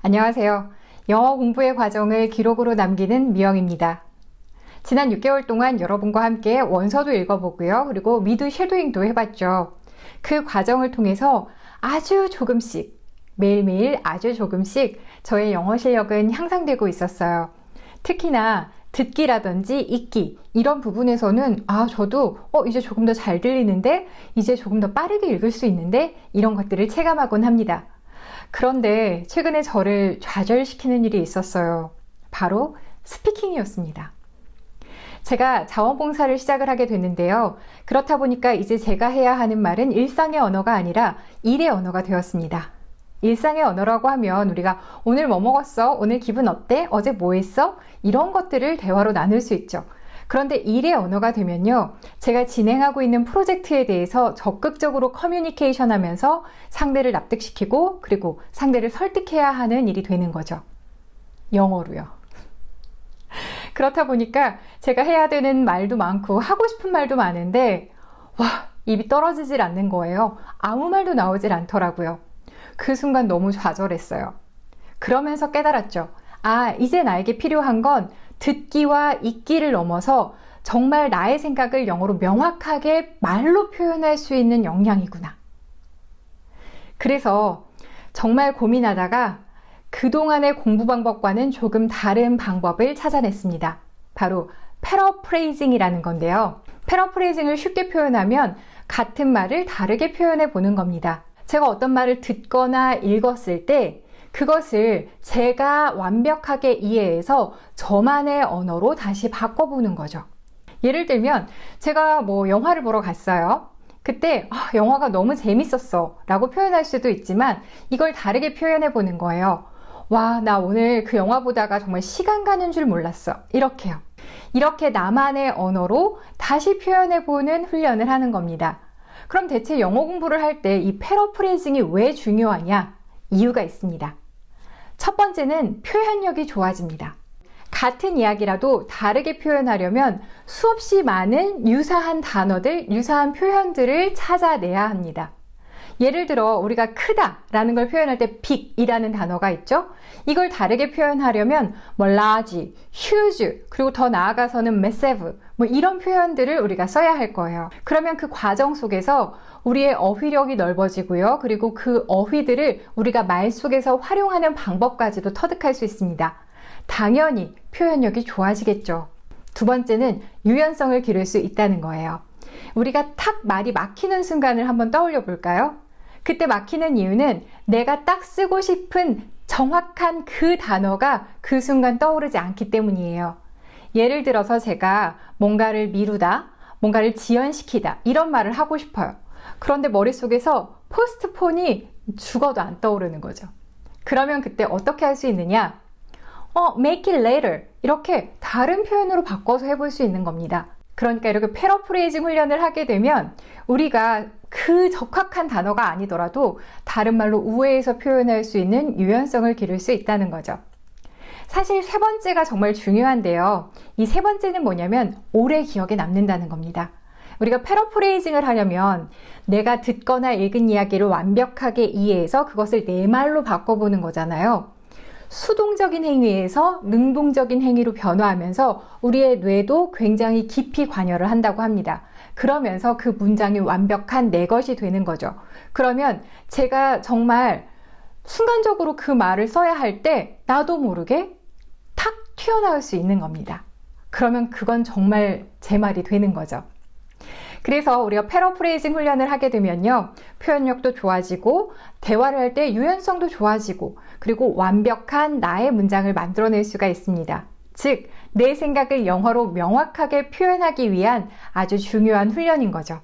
안녕하세요. 영어 공부의 과정을 기록으로 남기는 미영입니다. 지난 6개월 동안 여러분과 함께 원서도 읽어보고요. 그리고 미드 쉐도잉도 해봤죠. 그 과정을 통해서 아주 조금씩, 매일매일 아주 조금씩 저의 영어 실력은 향상되고 있었어요. 특히나 듣기라든지 읽기 이런 부분에서는 저도 이제 조금 더 잘 들리는데, 이제 조금 더 빠르게 읽을 수 있는데, 이런 것들을 체감하곤 합니다. 그런데 최근에 저를 좌절시키는 일이 있었어요. 바로 스피킹이었습니다. 제가 자원봉사를 시작을 하게 됐는데요. 그렇다 보니까 이제 제가 해야 하는 말은 일상의 언어가 아니라 일의 언어가 되었습니다. 일상의 언어라고 하면 우리가 오늘 뭐 먹었어? 오늘 기분 어때? 어제 뭐 했어? 이런 것들을 대화로 나눌 수 있죠. 그런데 일의 언어가 되면요, 제가 진행하고 있는 프로젝트에 대해서 적극적으로 커뮤니케이션 하면서 상대를 납득시키고 그리고 상대를 설득해야 하는 일이 되는 거죠. 영어로요. 그렇다 보니까 제가 해야 되는 말도 많고 하고 싶은 말도 많은데 입이 떨어지질 않는 거예요. 아무 말도 나오질 않더라고요. 그 순간 너무 좌절했어요. 그러면서 깨달았죠. 이제 나에게 필요한 건 듣기와 읽기를 넘어서 정말 나의 생각을 영어로 명확하게 말로 표현할 수 있는 역량이구나. 그래서 정말 고민하다가 그동안의 공부 방법과는 조금 다른 방법을 찾아냈습니다. 바로 패러프레이징이라는 건데요. 패러프레이징을 쉽게 표현하면 같은 말을 다르게 표현해 보는 겁니다. 제가 어떤 말을 듣거나 읽었을 때 그것을 제가 완벽하게 이해해서 저만의 언어로 다시 바꿔보는 거죠. 예를 들면 제가 영화를 보러 갔어요. 그때 영화가 너무 재밌었어 라고 표현할 수도 있지만 이걸 다르게 표현해 보는 거예요. 나 오늘 그 영화 보다가 정말 시간 가는 줄 몰랐어. 이렇게요. 이렇게 나만의 언어로 다시 표현해 보는 훈련을 하는 겁니다. 그럼 대체 영어 공부를 할 때 이 패러프레이징이 왜 중요하냐? 이유가 있습니다. 첫 번째는 표현력이 좋아집니다. 같은 이야기라도 다르게 표현하려면 수없이 많은 유사한 단어들, 유사한 표현들을 찾아내야 합니다. 예를 들어 우리가 크다 라는 걸 표현할 때 big이라는 단어가 있죠. 이걸 다르게 표현하려면 large, huge, 그리고 더 나아가서는 massive 이런 표현들을 우리가 써야 할 거예요. 그러면 그 과정 속에서 우리의 어휘력이 넓어지고요. 그리고 그 어휘들을 우리가 말 속에서 활용하는 방법까지도 터득할 수 있습니다. 당연히 표현력이 좋아지겠죠. 두 번째는 유연성을 기를 수 있다는 거예요. 우리가 탁 말이 막히는 순간을 한번 떠올려 볼까요? 그때 막히는 이유는 내가 딱 쓰고 싶은 정확한 그 단어가 그 순간 떠오르지 않기 때문이에요. 예를 들어서 제가 뭔가를 미루다, 뭔가를 지연시키다 이런 말을 하고 싶어요. 그런데 머릿속에서 포스트폰이 죽어도 안 떠오르는 거죠. 그러면 그때 어떻게 할 수 있느냐? make it later 이렇게 다른 표현으로 바꿔서 해볼 수 있는 겁니다. 그러니까 이렇게 패러프레이징 훈련을 하게 되면 우리가 그 적확한 단어가 아니더라도 다른 말로 우회해서 표현할 수 있는 유연성을 기를 수 있다는 거죠. 사실 세 번째가 정말 중요한데요. 이 세 번째는 뭐냐면 오래 기억에 남는다는 겁니다. 우리가 패러프레이징을 하려면 내가 듣거나 읽은 이야기를 완벽하게 이해해서 그것을 내 말로 바꿔보는 거잖아요. 수동적인 행위에서 능동적인 행위로 변화하면서 우리의 뇌도 굉장히 깊이 관여를 한다고 합니다. 그러면서 그 문장이 완벽한 내 것이 되는 거죠. 그러면 제가 정말 순간적으로 그 말을 써야 할 때 나도 모르게 탁 튀어나올 수 있는 겁니다. 그러면 그건 정말 제 말이 되는 거죠. 그래서 우리가 패러프레이징 훈련을 하게 되면요, 표현력도 좋아지고 대화를 할 때 유연성도 좋아지고 그리고 완벽한 나의 문장을 만들어낼 수가 있습니다. 즉, 내 생각을 영어로 명확하게 표현하기 위한 아주 중요한 훈련인 거죠.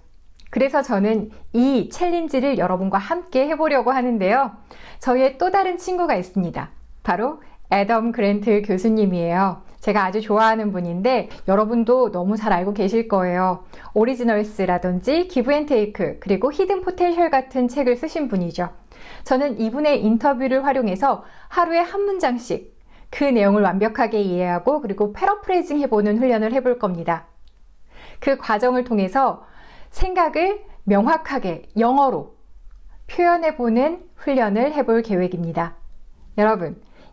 그래서 저는 이 챌린지를 여러분과 함께 해보려고 하는데요. 저희의 또 다른 친구가 있습니다. 바로 애덤 그랜트 교수님이에요. 제가 아주 좋아하는 분인데 여러분도 너무 잘 알고 계실 거예요. 오리지널스라든지 기브앤테이크 그리고 히든 포텐셜 같은 책을 쓰신 분이죠. 저는 이분의 인터뷰를 활용해서 하루에 한 문장씩 그 내용을 완벽하게 이해하고 그리고 패러프레이징 해보는 훈련을 해볼 겁니다. 그 과정을 통해서 생각을 명확하게 영어로 표현해보는 훈련을 해볼 계획입니다.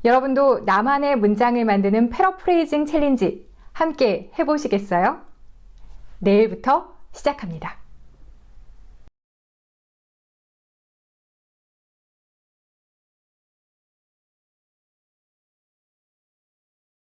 여러분도 나만의 문장을 만드는 패러프레이징 챌린지 함께 해보시겠어요? 내일부터 시작합니다.